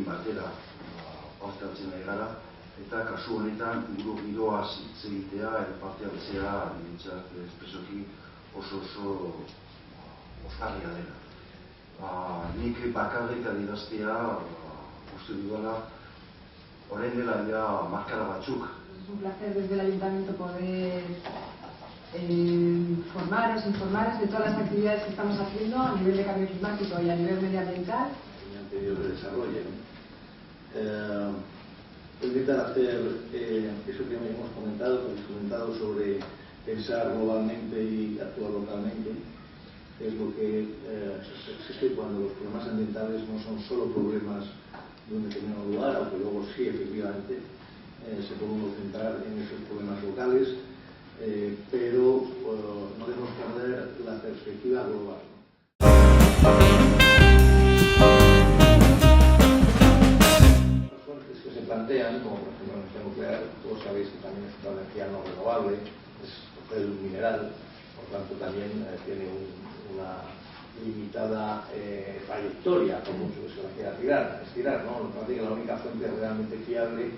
horrekin batera parte hartzen nahi gara, eta kasu honetan giroaz hitz egitea eta parte hartzea nintzat espresoki oso osgarria dela. Nik bakarrik adieraztea uste dudala orain dela ja markada batzuk. Es un placer desde el Ayuntamiento poder informaros de todas las actividades que estamos haciendo a nivel de cambio climático y a nivel medioambiental. En el periodo de desarrollo. Permitan hacer eso que hemos comentado sobre pensar globalmente y actuar localmente. Es lo que es que cuando los problemas ambientales no son solo problemas de un determinado lugar, aunque luego sí, efectivamente, se puede uno centrar en esos problemas locales, pero no debemos perder la perspectiva global. Las fuentes que se plantean, como por ejemplo la energía nuclear, todos sabéis que también es una energía no renovable, es papel mineral, por tanto también tiene una limitada trayectoria, como se la quiera estirar, ¿no? Parece que la única fuente realmente fiable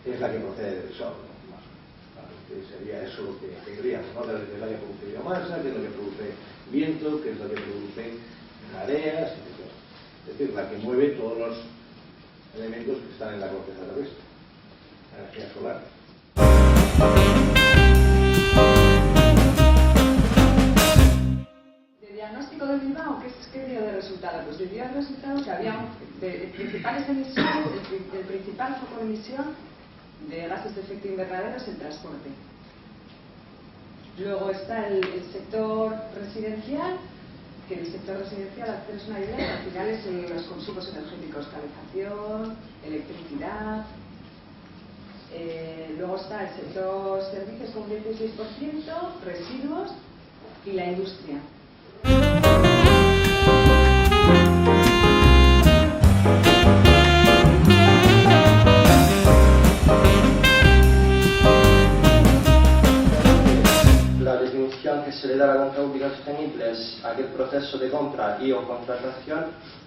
es la que procede del sol, ¿no? Sería eso lo que tendríamos, ¿no? Que es la que produce biomasa, que es la que produce viento, que es la que produce mareas, etc. Es decir, la que mueve todos los elementos que están en la corteza terrestre, la energía solar. De diagnóstico de Bilbao, ¿qué dio de resultado? Pues dio el resultado que había principales emisiones, el principal foco de emisión de gases de efecto invernadero es el transporte. Luego está el sector residencial, que el sector residencial, haceros una idea, al final es los consumos energéticos, calefacción, electricidad. Luego está el sector servicios con un 16%, residuos y la industria. Que se le da a la compra pública sostenible es aquel proceso de compra y o contratación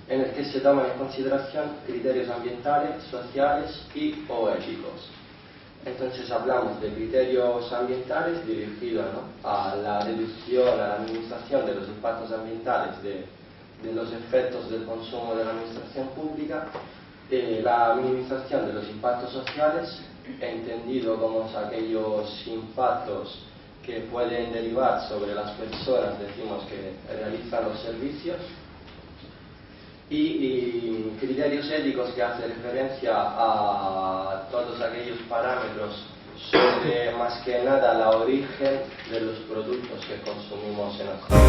en el que se toman en consideración criterios ambientales, sociales y o éticos. Entonces hablamos de criterios ambientales dirigidos, ¿no?, a la reducción, a la minimización de los impactos ambientales, de los efectos del consumo de la administración pública, la minimización de los impactos sociales, entendido como aquellos impactos que pueden derivar sobre las personas, decimos, que realizan los servicios, y criterios éticos que hacen referencia a todos aquellos parámetros sobre, más que nada, la origen de los productos que consumimos en la ciudad.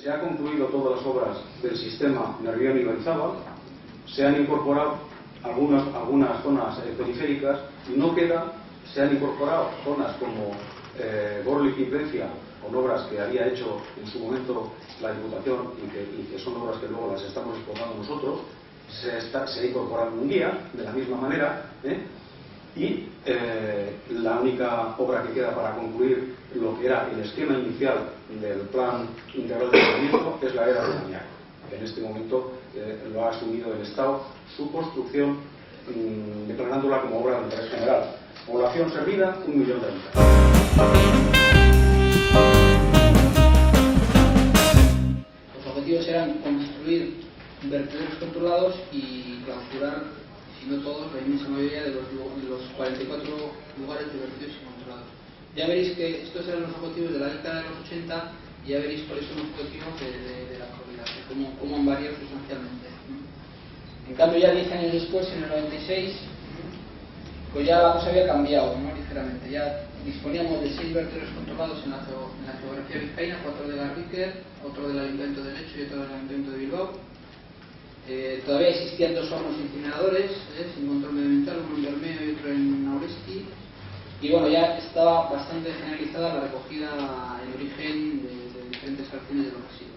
Se han concluido todas las obras del sistema Nervión y Ibaizabal, se han incorporado algunas zonas periféricas y no queda, se han incorporado zonas como Gorlick y Plencia, con obras que había hecho en su momento la Diputación y que son obras que luego las estamos explotando nosotros. Se ha incorporado un guía de la misma manera, y la única obra que queda para concluir lo que era el esquema inicial del Plan Integral de Saneamiento es la era de Añaco, que en este momento lo ha asumido el Estado, su construcción, declarándola como obra de interés general. Población servida, 1 millón de habitantes. Los objetivos eran construir vertederos controlados y clausurar, si no todos, la inmensa mayoría de los 44 lugares de vertederos incontrolados. Ya veréis que estos eran los objetivos de la década de los 80 y ya veréis cuáles son los objetivos de la actualidad, cómo han variado sustancialmente. En cambio, ya 10 años después, en el 96, pues ya la cosa había cambiado, ¿no?, ligeramente. Ya disponíamos de 6 vertederos controlados en la geografía vizcaína, 4 de Garríquer, otro del Ayuntamiento de Lecho y otro del Ayuntamiento de Bilbao. Todavía existían 2 hornos incineradores sin control medioambiental, uno en Bermeo y otro en Auresti. Y bueno, ya estaba bastante generalizada la recogida en origen de diferentes fracciones de los residuos.